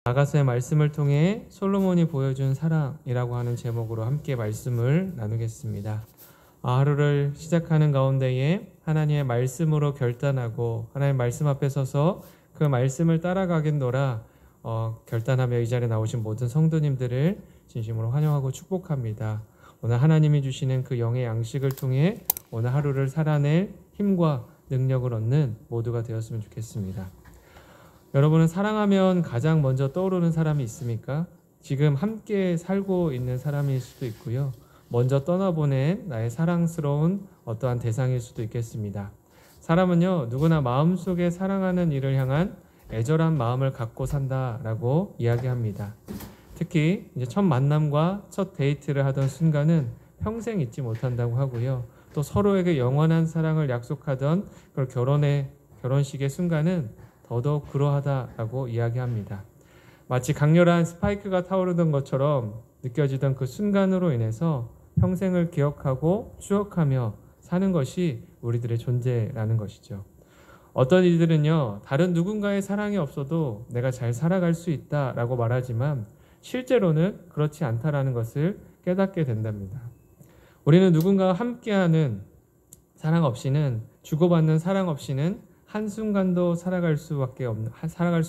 아가서의 말씀을 통해 솔로몬이 보여준 사랑이라고 하는 제목으로 함께 말씀을 나누겠습니다. 하루를 시작하는 가운데에 하나님의 말씀으로 결단하고 하나님의 말씀 앞에 서서 그 말씀을 따라가겠노라 결단하며 이 자리에 나오신 모든 성도님들을 진심으로 환영하고 축복합니다. 오늘 하나님이 주시는 그 영의 양식을 통해 오늘 하루를 살아낼 힘과 능력을 얻는 모두가 되었으면 좋겠습니다. 여러분은 사랑하면 가장 먼저 떠오르는 사람이 있습니까? 지금 함께 살고 있는 사람일 수도 있고요. 먼저 떠나보낸 나의 사랑스러운 어떠한 대상일 수도 있겠습니다. 사람은요, 누구나 마음속에 사랑하는 이를 향한 애절한 마음을 갖고 산다라고 이야기합니다. 특히 이제 첫 만남과 첫 데이트를 하던 순간은 평생 잊지 못한다고 하고요. 또 서로에게 영원한 사랑을 약속하던 그 결혼식의 순간은 더더욱 그러하다라고 이야기합니다. 마치 강렬한 스파이크가 타오르던 것처럼 느껴지던 그 순간으로 인해서 평생을 기억하고 추억하며 사는 것이 우리들의 존재라는 것이죠. 어떤 이들은요, 다른 누군가의 사랑이 없어도 내가 잘 살아갈 수 있다라고 말하지만 실제로는 그렇지 않다라는 것을 깨닫게 된답니다. 우리는 누군가와 함께하는 사랑 없이는, 주고받는 사랑 없이는 한순간도 살아갈 수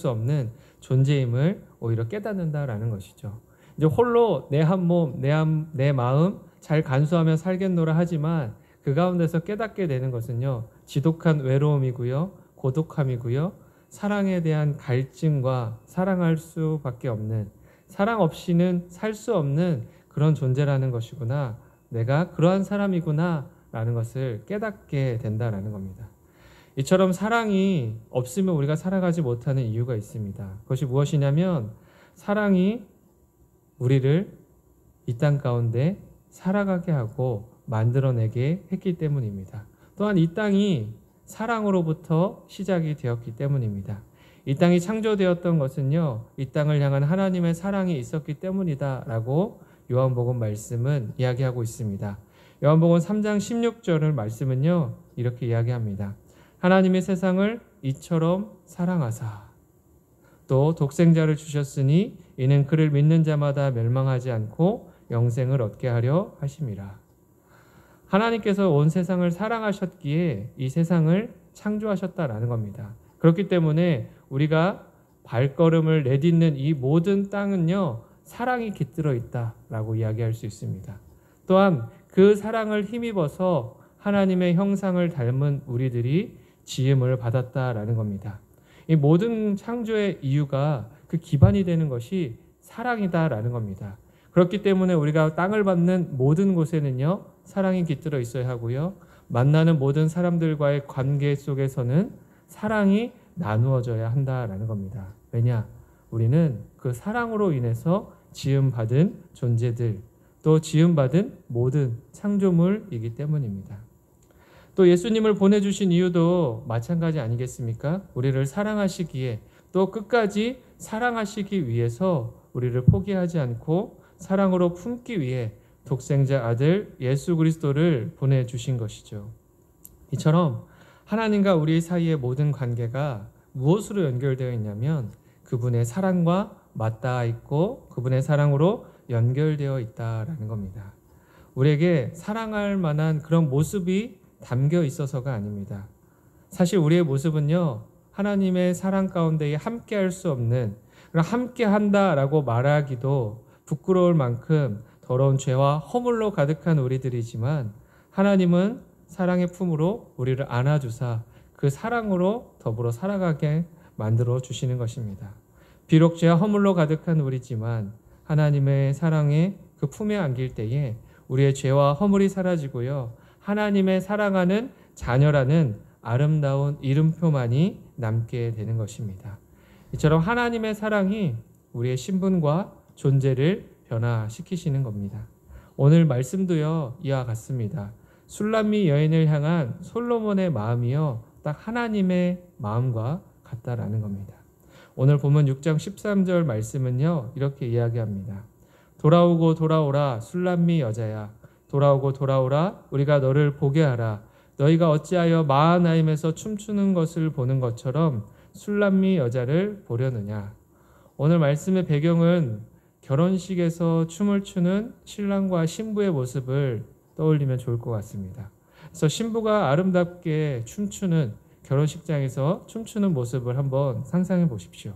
없는 존재임을 오히려 깨닫는다라는 것이죠. 이제 홀로 내 한 몸, 내 마음 잘 간수하며 살겠노라 하지만 그 가운데서 깨닫게 되는 것은요, 지독한 외로움이고요, 고독함이고요, 사랑에 대한 갈증과 사랑할 수밖에 없는, 사랑 없이는 살 수 없는 그런 존재라는 것이구나, 내가 그러한 사람이구나 라는 것을 깨닫게 된다라는 겁니다. 이처럼 사랑이 없으면 우리가 살아가지 못하는 이유가 있습니다. 그것이 무엇이냐면 사랑이 우리를 이 땅 가운데 살아가게 하고 만들어내게 했기 때문입니다. 또한 이 땅이 사랑으로부터 시작이 되었기 때문입니다. 이 땅이 창조되었던 것은요, 이 땅을 향한 하나님의 사랑이 있었기 때문이다 라고 요한복음 말씀은 이야기하고 있습니다. 요한복음 3장 16절을 말씀은요, 이렇게 이야기합니다. 하나님의 세상을 이처럼 사랑하사 또 독생자를 주셨으니 이는 그를 믿는 자마다 멸망하지 않고 영생을 얻게 하려 하심이라. 하나님께서 온 세상을 사랑하셨기에 이 세상을 창조하셨다라는 겁니다. 그렇기 때문에 우리가 발걸음을 내딛는 이 모든 땅은요, 사랑이 깃들어 있다라고 이야기할 수 있습니다. 또한 그 사랑을 힘입어서 하나님의 형상을 닮은 우리들이 지음을 받았다라는 겁니다. 이 모든 창조의 이유가 그 기반이 되는 것이 사랑이다라는 겁니다. 그렇기 때문에 우리가 땅을 밟는 모든 곳에는요, 사랑이 깃들어 있어야 하고요, 만나는 모든 사람들과의 관계 속에서는 사랑이 나누어져야 한다라는 겁니다. 왜냐? 우리는 그 사랑으로 인해서 지음받은 존재들, 또 지음받은 모든 창조물이기 때문입니다. 또 예수님을 보내주신 이유도 마찬가지 아니겠습니까? 우리를 사랑하시기에, 또 끝까지 사랑하시기 위해서 우리를 포기하지 않고 사랑으로 품기 위해 독생자 아들 예수 그리스도를 보내주신 것이죠. 이처럼 하나님과 우리 사이의 모든 관계가 무엇으로 연결되어 있냐면 그분의 사랑과 맞닿아 있고 그분의 사랑으로 연결되어 있다라는 겁니다. 우리에게 사랑할 만한 그런 모습이 담겨 있어서가 아닙니다. 사실 우리의 모습은요, 하나님의 사랑 가운데에 함께할 수 없는, 함께한다라고 말하기도 부끄러울 만큼 더러운 죄와 허물로 가득한 우리들이지만 하나님은 사랑의 품으로 우리를 안아주사 그 사랑으로 더불어 살아가게 만들어 주시는 것입니다. 비록 죄와 허물로 가득한 우리지만 하나님의 사랑의 그 품에 안길 때에 우리의 죄와 허물이 사라지고요, 하나님의 사랑하는 자녀라는 아름다운 이름표만이 남게 되는 것입니다. 이처럼 하나님의 사랑이 우리의 신분과 존재를 변화시키시는 겁니다. 오늘 말씀도요, 이와 같습니다. 술람미 여인을 향한 솔로몬의 마음이요, 딱 하나님의 마음과 같다라는 겁니다. 오늘 보면 6장 13절 말씀은요, 이렇게 이야기합니다. 돌아오고 돌아오라 술람미 여자야, 돌아오고 돌아오라 우리가 너를 보게 하라. 너희가 어찌하여 마하나임에서 춤추는 것을 보는 것처럼 술람미 여자를 보려느냐. 오늘 말씀의 배경은 결혼식에서 춤을 추는 신랑과 신부의 모습을 떠올리면 좋을 것 같습니다. 그래서 신부가 아름답게 춤추는 결혼식장에서 춤추는 모습을 한번 상상해 보십시오.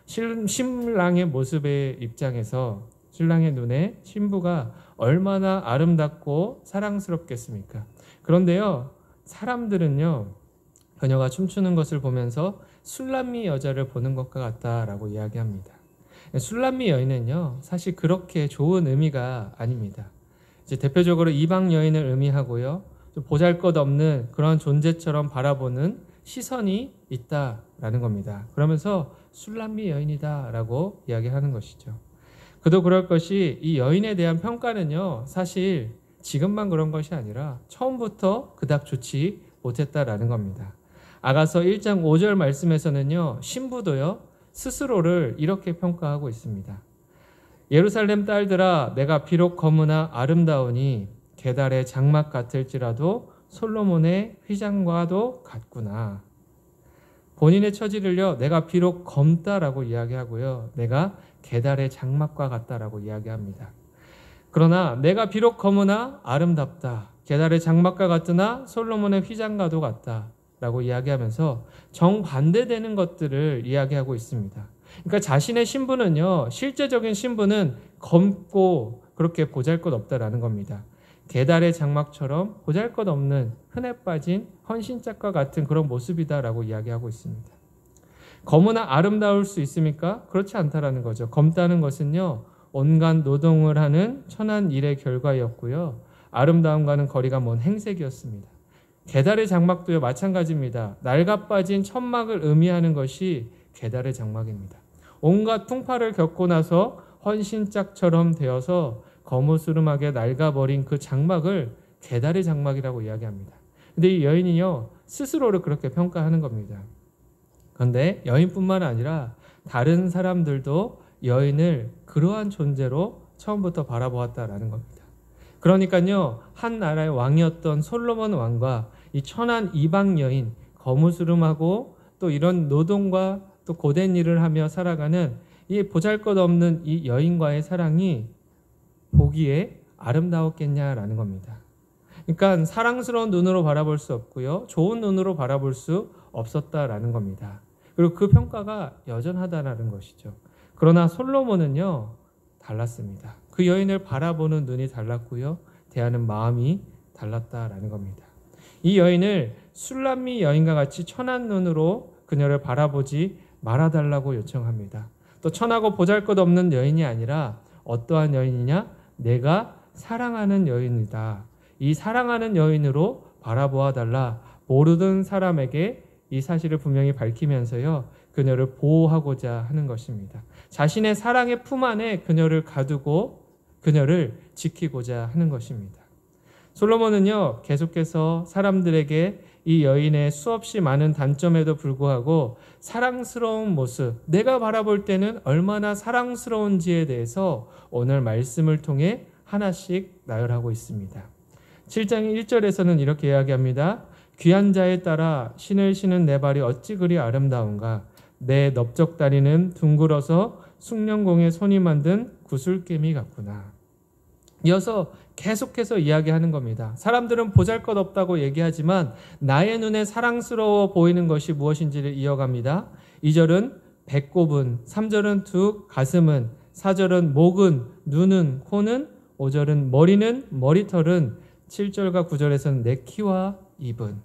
신랑의 모습의 입장에서 신랑의 눈에 신부가 얼마나 아름답고 사랑스럽겠습니까? 그런데요, 사람들은요, 그녀가 춤추는 것을 보면서 술람미 여자를 보는 것과 같다라고 이야기합니다. 술람미 여인은요, 사실 그렇게 좋은 의미가 아닙니다. 이제 대표적으로 이방 여인을 의미하고요, 좀 보잘것없는 그런 존재처럼 바라보는 시선이 있다라는 겁니다. 그러면서 술람미 여인이다라고 이야기하는 것이죠. 그도 그럴 것이 이 여인에 대한 평가는요, 사실 지금만 그런 것이 아니라 처음부터 그닥 좋지 못했다라는 겁니다. 아가서 1장 5절 말씀에서는요, 신부도요, 스스로를 이렇게 평가하고 있습니다. 예루살렘 딸들아, 내가 비록 검으나 아름다우니 게달의 장막 같을지라도 솔로몬의 휘장과도 같구나. 본인의 처지를요, 내가 비록 검다라고 이야기하고요, 내가 게달의 장막과 같다라고 이야기합니다. 그러나 내가 비록 검으나 아름답다, 게달의 장막과 같으나 솔로몬의 휘장과도 같다 라고 이야기하면서 정반대되는 것들을 이야기하고 있습니다. 그러니까 자신의 신부는요, 실제적인 신부는 검고 그렇게 보잘것없다라는 겁니다. 게달의 장막처럼 보잘것없는 흔해 빠진 헌신짝과 같은 그런 모습이다라고 이야기하고 있습니다. 검으나 아름다울 수 있습니까? 그렇지 않다라는 거죠. 검다는 것은요, 온갖 노동을 하는 천한 일의 결과였고요, 아름다움과는 거리가 먼 행색이었습니다. 게달의 장막도요, 마찬가지입니다. 낡아 빠진 천막을 의미하는 것이 게달의 장막입니다. 온갖 풍파를 겪고 나서 헌신짝처럼 되어서 거무스름하게 낡아버린 그 장막을 게달의 장막이라고 이야기합니다. 근데 이 여인이요, 스스로를 그렇게 평가하는 겁니다. 그런데 여인뿐만 아니라 다른 사람들도 여인을 그러한 존재로 처음부터 바라보았다라는 겁니다. 그러니까요, 한 나라의 왕이었던 솔로몬 왕과 이 천한 이방 여인, 거무스름하고 또 이런 노동과 또 고된 일을 하며 살아가는 이 보잘것없는 이 여인과의 사랑이 보기에 아름다웠겠냐라는 겁니다. 그러니까 사랑스러운 눈으로 바라볼 수 없고요, 좋은 눈으로 바라볼 수 없었다라는 겁니다. 그리고 그 평가가 여전하다라는 것이죠. 그러나 솔로몬은요, 달랐습니다. 그 여인을 바라보는 눈이 달랐고요, 대하는 마음이 달랐다라는 겁니다. 이 여인을 술람미 여인과 같이 천한 눈으로 그녀를 바라보지 말아달라고 요청합니다. 또 천하고 보잘것없는 여인이 아니라 어떠한 여인이냐? 내가 사랑하는 여인이다. 이 사랑하는 여인으로 바라보아 달라. 모르던 사람에게 이 사실을 분명히 밝히면서요, 그녀를 보호하고자 하는 것입니다. 자신의 사랑의 품 안에 그녀를 가두고 그녀를 지키고자 하는 것입니다. 솔로몬은요, 계속해서 사람들에게 이 여인의 수없이 많은 단점에도 불구하고 사랑스러운 모습, 내가 바라볼 때는 얼마나 사랑스러운지에 대해서 오늘 말씀을 통해 하나씩 나열하고 있습니다. 7장 1절에서는 이렇게 이야기합니다. 귀한 자에 따라 신을 신은 내 발이 어찌 그리 아름다운가. 내 넓적다리는 둥글어서 숭늉공에 손이 만든 구슬개미 같구나. 이어서 계속해서 이야기하는 겁니다. 사람들은 보잘것없다고 얘기하지만 나의 눈에 사랑스러워 보이는 것이 무엇인지를 이어갑니다. 2절은 배꼽은, 3절은 두 가슴은, 4절은 목은, 눈은, 코는, 5절은 머리는, 머리털은, 7절과 9절에서는 내 키와 입은.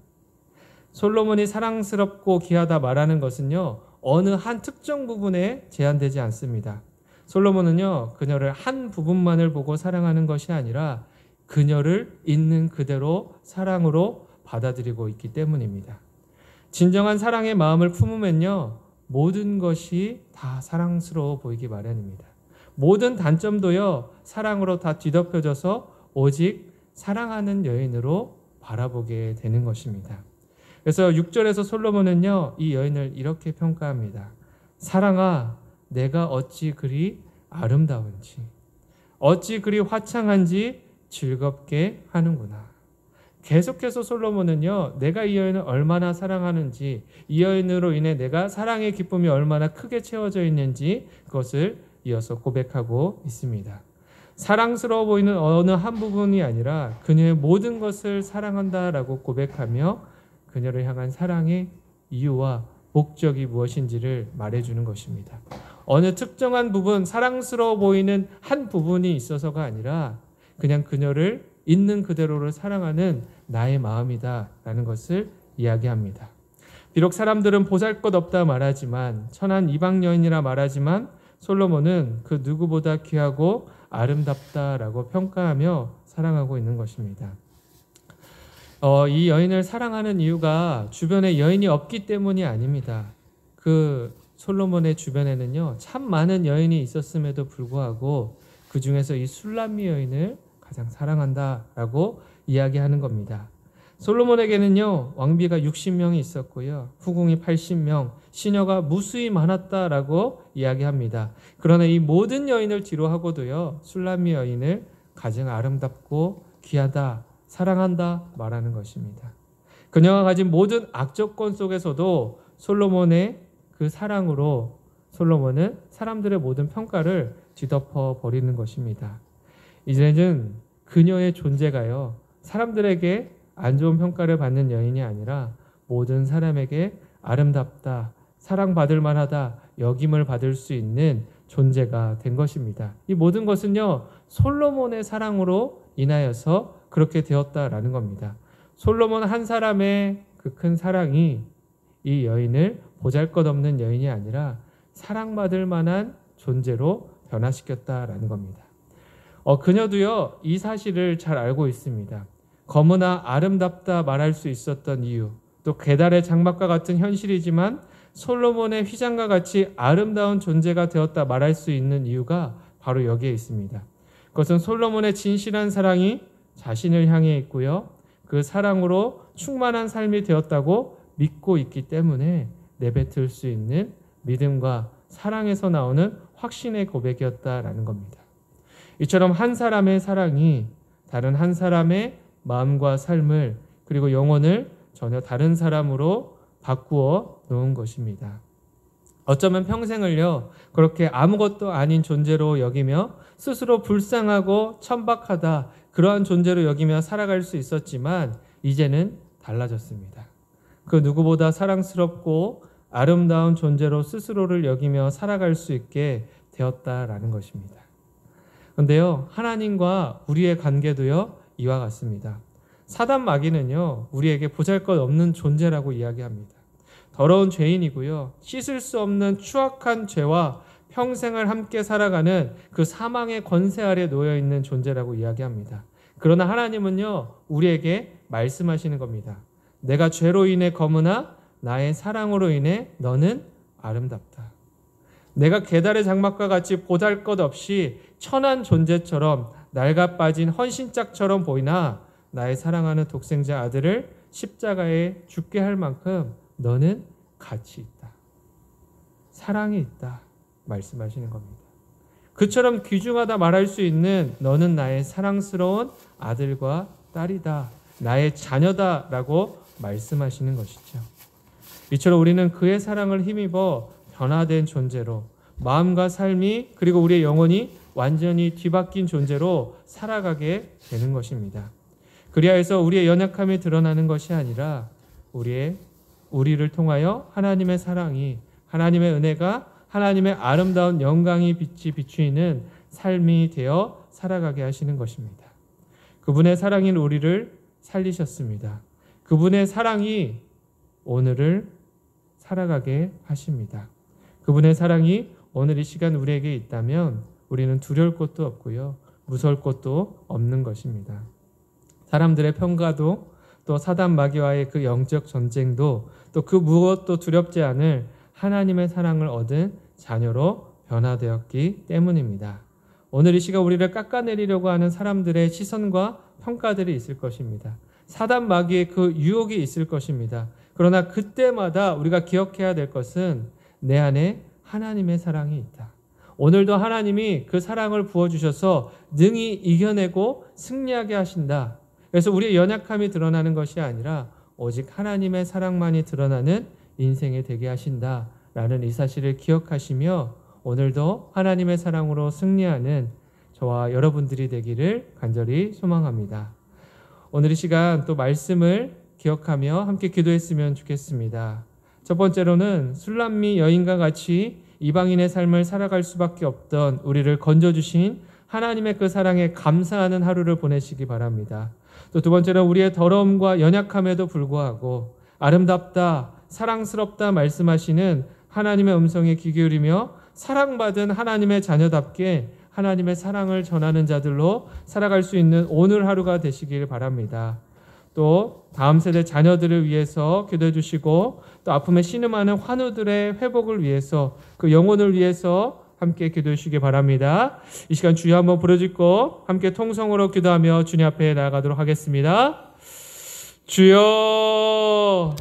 솔로몬이 사랑스럽고 귀하다 말하는 것은요, 어느 한 특정 부분에 제한되지 않습니다. 솔로몬은요, 그녀를 한 부분만을 보고 사랑하는 것이 아니라 그녀를 있는 그대로 사랑으로 받아들이고 있기 때문입니다. 진정한 사랑의 마음을 품으면요, 모든 것이 다 사랑스러워 보이기 마련입니다. 모든 단점도요, 사랑으로 다 뒤덮여져서 오직 사랑하는 여인으로 바라보게 되는 것입니다. 그래서 6절에서 솔로몬은요, 이 여인을 이렇게 평가합니다. 사랑아, 내가 어찌 그리 아름다운지, 어찌 그리 화창한지 즐겁게 하는구나. 계속해서 솔로몬은요, 내가 이 여인을 얼마나 사랑하는지, 이 여인으로 인해 내가 사랑의 기쁨이 얼마나 크게 채워져 있는지 그것을 이어서 고백하고 있습니다. 사랑스러워 보이는 어느 한 부분이 아니라 그녀의 모든 것을 사랑한다라고 고백하며 그녀를 향한 사랑의 이유와 목적이 무엇인지를 말해주는 것입니다. 어느 특정한 부분, 사랑스러워 보이는 한 부분이 있어서가 아니라 그냥 그녀를 있는 그대로를 사랑하는 나의 마음이다라는 것을 이야기합니다. 비록 사람들은 보잘것없다 말하지만, 천한 이방 여인이라 말하지만 솔로몬은 그 누구보다 귀하고 아름답다라고 평가하며 사랑하고 있는 것입니다. 이 여인을 사랑하는 이유가 주변에 여인이 없기 때문이 아닙니다. 그 솔로몬의 주변에는요, 참 많은 여인이 있었음에도 불구하고 그 중에서 이 술람미 여인을 가장 사랑한다라고 이야기하는 겁니다. 솔로몬에게는요, 왕비가 60명이 있었고요, 후궁이 80명, 시녀가 무수히 많았다라고 이야기합니다. 그러나 이 모든 여인을 뒤로하고도요, 술람미 여인을 가장 아름답고 귀하다, 사랑한다 말하는 것입니다. 그녀가 가진 모든 악조건 속에서도 솔로몬의 그 사랑으로 솔로몬은 사람들의 모든 평가를 뒤덮어 버리는 것입니다. 이제는 그녀의 존재가요, 사람들에게 안 좋은 평가를 받는 여인이 아니라 모든 사람에게 아름답다, 사랑받을 만하다, 여김을 받을 수 있는 존재가 된 것입니다. 이 모든 것은요, 솔로몬의 사랑으로 인하여서 그렇게 되었다라는 겁니다. 솔로몬 한 사람의 그 큰 사랑이 이 여인을 보잘것없는 여인이 아니라 사랑받을 만한 존재로 변화시켰다라는 겁니다. 그녀도요, 이 사실을 잘 알고 있습니다. 거무나 아름답다 말할 수 있었던 이유, 또 계달의 장막과 같은 현실이지만 솔로몬의 휘장과 같이 아름다운 존재가 되었다 말할 수 있는 이유가 바로 여기에 있습니다. 그것은 솔로몬의 진실한 사랑이 자신을 향해 있고요, 그 사랑으로 충만한 삶이 되었다고 믿고 있기 때문에 내뱉을 수 있는 믿음과 사랑에서 나오는 확신의 고백이었다라는 겁니다. 이처럼 한 사람의 사랑이 다른 한 사람의 마음과 삶을, 그리고 영혼을 전혀 다른 사람으로 바꾸어 놓은 것입니다. 어쩌면 평생을요, 그렇게 아무것도 아닌 존재로 여기며 스스로 불쌍하고 천박하다, 그러한 존재로 여기며 살아갈 수 있었지만 이제는 달라졌습니다. 그 누구보다 사랑스럽고 아름다운 존재로 스스로를 여기며 살아갈 수 있게 되었다라는 것입니다. 그런데요, 하나님과 우리의 관계도요, 이와 같습니다. 사단 마귀는요, 우리에게 보잘것없는 존재라고 이야기합니다. 더러운 죄인이고요, 씻을 수 없는 추악한 죄와 평생을 함께 살아가는 그 사망의 권세 아래 놓여 있는 존재라고 이야기합니다. 그러나 하나님은요, 우리에게 말씀하시는 겁니다. 내가 죄로 인해 거무나 나의 사랑으로 인해 너는 아름답다. 내가 계달의 장막과 같이 보잘것없이 천한 존재처럼 낡아 빠진 헌신짝처럼 보이나 나의 사랑하는 독생자 아들을 십자가에 죽게 할 만큼 너는 가치 있다, 사랑이 있다 말씀하시는 겁니다. 그처럼 귀중하다 말할 수 있는 너는 나의 사랑스러운 아들과 딸이다, 나의 자녀다라고 말씀하시는 것이죠. 이처럼 우리는 그의 사랑을 힘입어 변화된 존재로, 마음과 삶이 그리고 우리의 영혼이 완전히 뒤바뀐 존재로 살아가게 되는 것입니다. 그리하여서 우리의 연약함이 드러나는 것이 아니라 우리를 통하여 하나님의 사랑이, 하나님의 은혜가, 하나님의 아름다운 영광이 빛이 비추이는 삶이 되어 살아가게 하시는 것입니다. 그분의 사랑인 우리를 살리셨습니다. 그분의 사랑이 오늘을 살아가게 하십니다. 그분의 사랑이 오늘 이 시간 우리에게 있다면 우리는 두려울 것도 없고요, 무서울 것도 없는 것입니다. 사람들의 평가도, 또 사단 마귀와의 그 영적 전쟁도, 또 그 무엇도 두렵지 않을 하나님의 사랑을 얻은 자녀로 변화되었기 때문입니다. 오늘 이 시간 우리를 깎아내리려고 하는 사람들의 시선과 평가들이 있을 것입니다. 사단 마귀의 그 유혹이 있을 것입니다. 그러나 그때마다 우리가 기억해야 될 것은 내 안에 하나님의 사랑이 있다. 오늘도 하나님이 그 사랑을 부어주셔서 능히 이겨내고 승리하게 하신다. 그래서 우리의 연약함이 드러나는 것이 아니라 오직 하나님의 사랑만이 드러나는 인생이 되게 하신다라는 이 사실을 기억하시며 오늘도 하나님의 사랑으로 승리하는 저와 여러분들이 되기를 간절히 소망합니다. 오늘 이 시간 또 말씀을 기억하며 함께 기도했으면 좋겠습니다. 첫 번째로는 술람미 여인과 같이 이방인의 삶을 살아갈 수밖에 없던 우리를 건져주신 하나님의 그 사랑에 감사하는 하루를 보내시기 바랍니다. 또 두 번째로 우리의 더러움과 연약함에도 불구하고 아름답다, 사랑스럽다 말씀하시는 하나님의 음성에 귀 기울이며 사랑받은 하나님의 자녀답게 하나님의 사랑을 전하는 자들로 살아갈 수 있는 오늘 하루가 되시길 바랍니다. 또 다음 세대 자녀들을 위해서 기도해 주시고 또 아픔에 신음하는 환우들의 회복을 위해서 그 영혼을 위해서 함께 기도해 주시기 바랍니다. 이 시간 주여 한번 부르짖고 함께 통성으로 기도하며 주님 앞에 나아가도록 하겠습니다. 주여